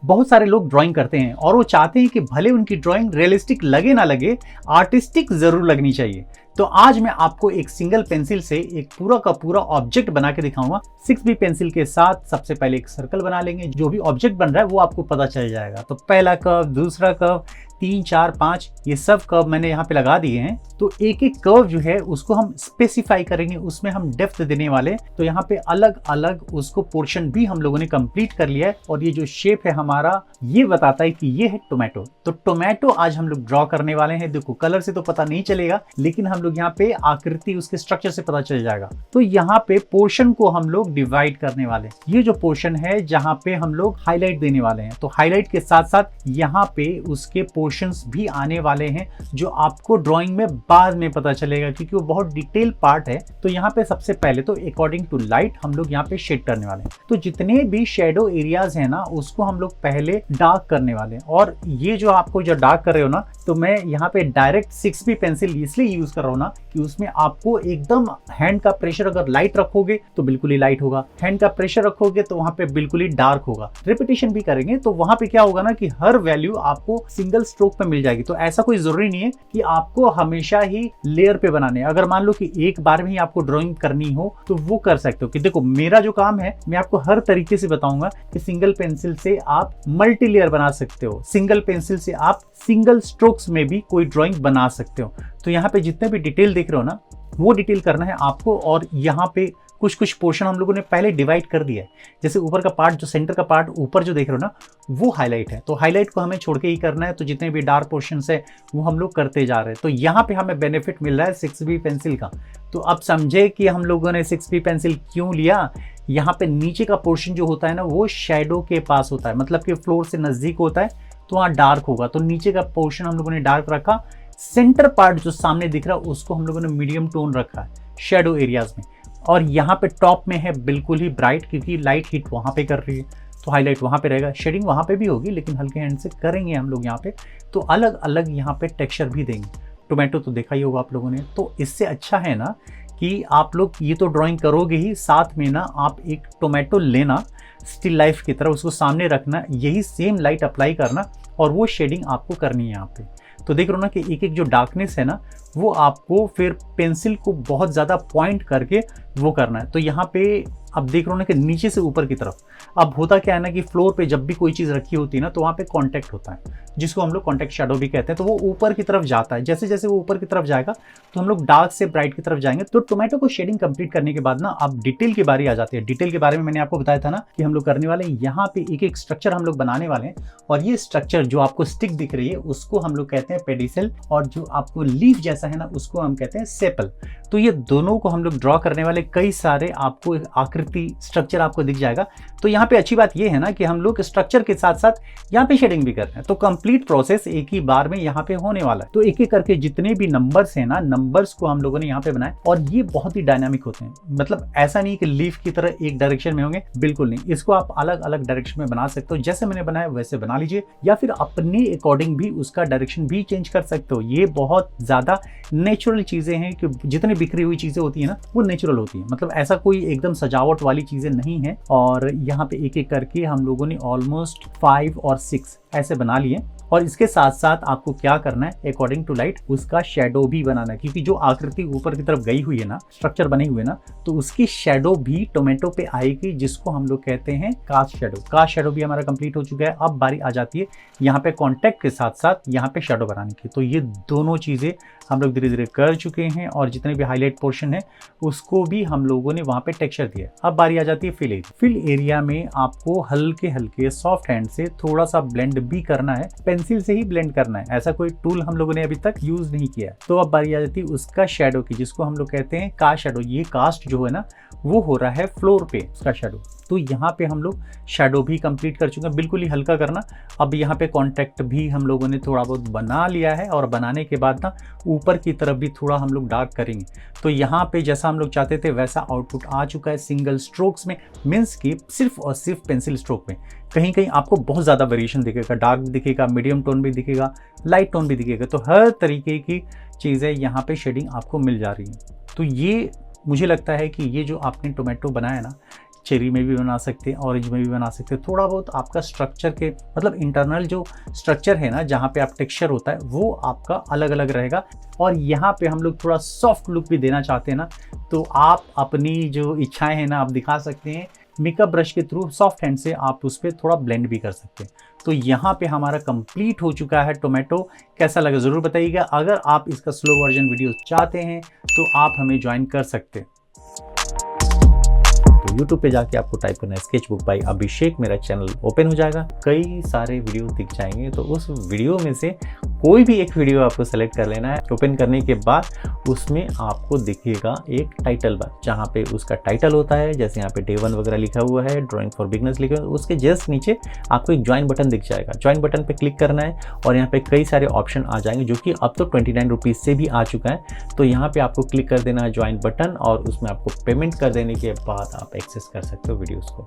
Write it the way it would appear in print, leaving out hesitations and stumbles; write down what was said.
बहुत सारे लोग ड्राइंग करते हैं और वो चाहते हैं कि भले उनकी ड्राइंग रियलिस्टिक लगे ना लगे, आर्टिस्टिक जरूर लगनी चाहिए। तो आज मैं आपको एक सिंगल पेंसिल से एक पूरा का पूरा ऑब्जेक्ट बना के दिखाऊंगा। 6B पेंसिल के साथ सबसे पहले एक सर्कल बना लेंगे, जो भी ऑब्जेक्ट बन रहा है वो आपको पता चल जाएगा। तो पहला कर्व, दूसरा कर्व, 3, 4, 5 ये सब कर्व मैंने यहाँ पे लगा दिए हैं। तो एक एक कर्व जो है उसको हम स्पेसिफाई करेंगे, उसमें हम डेप्थ देने वाले। तो यहाँ पे अलग अलग उसको पोर्शन भी हम लोगों ने कंप्लीट कर लिया है और ये जो शेप है हमारा ये बताता है कि ये है टोमेटो। तो टोमेटो आज हम लोग ड्रॉ करने वाले हैं। देखो कलर से तो पता नहीं चलेगा, लेकिन हम लोग यहाँ पे आकृति उसके स्ट्रक्चर से पता चल जाएगा। तो यहाँ पे पोर्शन को हम लोग डिवाइड करने वाले हैं। ये जो पोर्शन है जहाँ पे हम लोग हाईलाइट देने वाले हैं, तो हाईलाइट के साथ साथ यहाँ पे उसके पोर्शंस भी आने वाले हैं जो आपको ड्राइंग में बाद में पता चलेगा, क्योंकि वो बहुत डिटेल पार्ट है। तो यहाँ पे सबसे पहले तो अकॉर्डिंग टू लाइट हम लोग यहाँ पे शेड करने वाले हैं। तो जितने भी शेडो एरियाज है ना उसको हम लोग पहले डार्क करने वाले हैं। और ये जो आपको जो डार्क कर रहे हो ना, तो मैं यहाँ पे डायरेक्ट 6B पेंसिल इसलिए यूज कर रहा हूँ ना कि उसमें आपको एकदम हैंड का प्रेशर अगर लाइट रखोगे तो बिल्कुल ही लाइट होगा, हैंड का प्रेशर रखोगे तो वहां पे बिल्कुल ही डार्क होगा। रिपीटेशन भी करेंगे तो वहां पे क्या होगा ना कि हर वैल्यू आपको सिंगल स्ट्रोक पे मिल जाएगी। तो ऐसा कोई जरूरी नहीं है कि आपको हमेशा ही लेयर पे बनाने। अगर मान लो कि एक बार में ही आपको ड्राइंग करनी हो तो वो कर सकते हो। कि देखो मेरा जो काम है मैं आपको हर तरीके से बताऊंगा कि सिंगल पेंसिल से आप मल्टी लेयर बना सकते हो, सिंगल पेंसिल से आप सिंगल स्ट्रोक्स में भी कोई ड्राइंग बना सकते हो। तो यहाँ पे जितने भी डिटेल देख रहे हो ना वो डिटेल करना है आपको। और यहाँ पे कुछ कुछ पोर्शन हम लोगों ने पहले डिवाइड कर दिया है। जैसे ऊपर का पार्ट, जो सेंटर का पार्ट ऊपर जो देख रहे हो ना वो हाईलाइट है, तो हाईलाइट को हमें छोड़ के ही करना है। तो जितने भी डार्क पोर्शंस है वो हम लोग करते जा रहे हैं। तो यहाँ पे हमें बेनिफिट मिल रहा है 6B पेंसिल का। तो अब समझे कि हम लोगों ने 6B पेंसिल क्यों लिया। यहाँ पे नीचे का पोर्शन जो होता है ना वो शेडो के पास होता है, मतलब कि फ्लोर से नजदीक होता है, तो वहाँ डार्क होगा। तो नीचे का पोर्शन हम लोगों ने डार्क रखा। सेंटर पार्ट जो सामने दिख रहा है उसको हम लोगों ने मीडियम टोन रखा है शेडो एरियाज में। और यहाँ पे टॉप में है बिल्कुल ही ब्राइट, क्योंकि लाइट हिट वहाँ पे कर रही है तो हाईलाइट वहाँ पे रहेगा। शेडिंग वहाँ पे भी होगी लेकिन हल्के हैंड से करेंगे हम लोग यहाँ पे। तो अलग अलग यहाँ पे टेक्सचर भी देंगे। टोमेटो तो देखा ही होगा आप लोगों ने। तो इससे अच्छा है ना कि आप लोग ये तो ड्राइंग करोगे ही, साथ में ना आप एक टोमेटो लेना स्टिल लाइफ की तरह, उसको सामने रखना, यही सेम लाइट अप्लाई करना और वो शेडिंग आपको करनी है यहाँ पे। तो देख रहे हो ना कि एक एक जो डार्कनेस है ना वो आपको फिर पेंसिल को बहुत ज़्यादा पॉइंट करके वो करना है। तो यहाँ पे अब देख रहे हो ना कि नीचे से ऊपर की तरफ अब होता क्या है ना कि फ्लोर पे जब भी कोई चीज़ रखी होती है ना तो वहाँ पे कांटेक्ट होता है, जिसको हम लोग कांटेक्ट शैडो भी कहते हैं। तो वो ऊपर की तरफ जाता है। जैसे जैसे वो ऊपर की तरफ जाएगा तो हम लोग डार्क से ब्राइट की तरफ जाएंगे। तो टोमेटो को शेडिंग कंप्लीट करने के बाद ना अब डिटेल की बारी आ जाती है। डिटेल के बारे में मैंने आपको बताया था ना कि हम लोग करने वाले हैं, यहाँ पे एक एक स्ट्रक्चर हम लोग बनाने वाले हैं। और ये स्ट्रक्चर जो आपको स्टिक दिख रही है उसको हम लोग कहते हैं पेडिसल, और जो आपको लीफ जैसा है ना उसको हम कहते हैं सेपल। तो ये दोनों को हम लोग ड्रॉ करने वाले। कई सारे आपको आकृति स्ट्रक्चर आपको दिख जाएगा। तो यहाँ पे अच्छी बात ये है ना कि हम लोग स्ट्रक्चर के साथ साथ यहाँ पे शेडिंग भी कर रहे हैं। तो कंप्लीट प्रोसेस एक ही बार में यहाँ पे होने वाला है। तो एक एक करके जितने भी नंबर्स हैं ना, नंबर्स को हम लोगों ने यहाँ पे बनाए और ये बहुत ही डायनामिक होते हैं। मतलब ऐसा नहीं कि लीफ की तरह एक डायरेक्शन में होंगे, बिल्कुल नहीं। इसको आप अलग अलग डायरेक्शन में बना सकते हो। जैसे मैंने बनाया वैसे बना लीजिए, या फिर अपने अकॉर्डिंग भी उसका डायरेक्शन भी चेंज कर सकते हो। ये बहुत ज्यादा नेचुरल चीजें हैं कि जितनी बिखरी हुई चीजें होती है ना वो नेचुरल होती है। मतलब ऐसा कोई एकदम सजावट वाली चीजें नहीं है। और यहाँ पे एक एक करके हम लोगों ने ऑलमोस्ट 5 और 6 ऐसे बना लिए। और इसके साथ साथ आपको क्या करना है, अकॉर्डिंग टू लाइट उसका शेडो भी बनाना है। क्योंकि जो आकृति ऊपर की तरफ गई हुई है ना, स्ट्रक्चर बने हुए ना, तो उसकी शेडो भी टोमेटो पे आएगी, जिसको हम लोग कहते हैं कास्ट शेडो। कास्ट शेडो भी हमारा कंप्लीट हो चुका है। अब बारी आ जाती है यहाँ पे कॉन्टेक्ट के साथ साथ यहाँ पे शेडो बनाने की। तो ये दोनों चीजें हम लोग धीरे धीरे कर चुके हैं। और जितने भी हाईलाइट पोर्शन है उसको भी हम लोगों ने वहां पे टेक्सचर दिया। अब बारी आ जाती है फिल एरिया। फिल एरिया में आपको हल्के हल्के सॉफ्ट हैंड से थोड़ा सा ब्लेंड भी करना है, पेंसिल से ही ब्लेंड करना है। ऐसा कोई टूल हम लोगों ने अभी तक यूज नहीं किया। तो अब बारी आ जाती है उसका शेडो की, जिसको हम लोग कहते हैं कास्ट शेडो। ये कास्ट जो है ना वो हो रहा है फ्लोर पे उसका शेडो। तो यहाँ पे हम लोग शेडो भी कंप्लीट कर चुके हैं, बिल्कुल ही हल्का करना। अब यहाँ पे कॉन्टेक्ट भी हम लोगों ने थोड़ा बहुत बना लिया है। और बनाने के बाद ना ऊपर की तरफ भी थोड़ा हम लोग डार्क करेंगे। तो यहाँ पे जैसा हम लोग चाहते थे वैसा आउटपुट आ चुका है सिंगल स्ट्रोक्स में, मीन्स कि सिर्फ और सिर्फ पेंसिल स्ट्रोक में। कहीं कहीं आपको बहुत ज़्यादा वेरिएशन दिखेगा, डार्क भी दिखेगा, मीडियम टोन भी दिखेगा, लाइट टोन भी दिखेगा। तो हर तरीके की चीज़ें यहाँ पे शेडिंग आपको मिल जा रही है। तो ये मुझे लगता है कि ये जो आपने टोमेटो बनाया ना, चेरी में भी बना सकते हैं, ऑरेंज में भी बना सकते हैं। थोड़ा बहुत आपका स्ट्रक्चर के मतलब इंटरनल जो स्ट्रक्चर है ना, जहाँ पे आप टेक्सचर होता है वो आपका अलग अलग रहेगा। और यहाँ पे हम लोग थोड़ा सॉफ्ट लुक भी देना चाहते हैं ना, तो आप अपनी जो इच्छाएं हैं ना आप दिखा सकते हैं। मेकअप ब्रश के थ्रू सॉफ्ट हैंड से आप उस पर थोड़ा ब्लेंड भी कर सकते हैं। तो यहाँ पे हमारा कंप्लीट हो चुका है टोमेटो। कैसा लगा ज़रूर बताइएगा। अगर आप इसका स्लो वर्जन वीडियो चाहते हैं तो आप हमें ज्वाइन कर सकते हैं। तो YouTube पे जाके आपको टाइप करना है स्केचबुक बाय अभिषेक, मेरा चैनल ओपन हो जाएगा, कई सारे वीडियो दिख जाएंगे। तो उस वीडियो में से कोई भी एक वीडियो आपको सेलेक्ट कर लेना है। ओपन करने के बाद उसमें आपको दिखेगा एक टाइटल बार, जहाँ पे उसका टाइटल होता है, जैसे यहाँ पे Day 1 वगैरह लिखा हुआ है, ड्राइंग फॉर बिगनर्स लिखा हुआ है, उसके जस्ट नीचे आपको एक ज्वाइन बटन दिख जाएगा। ज्वाइन बटन पे क्लिक करना है और यहाँ पे कई सारे ऑप्शन आ जाएंगे, जो कि अब तो 29 रुपीज़ से भी आ चुका है। तो यहाँ पे आपको क्लिक कर देना है ज्वाइन बटन, और उसमें आपको पेमेंट कर देने के बाद आप एक्सेस कर सकते हो वीडियोज़ को।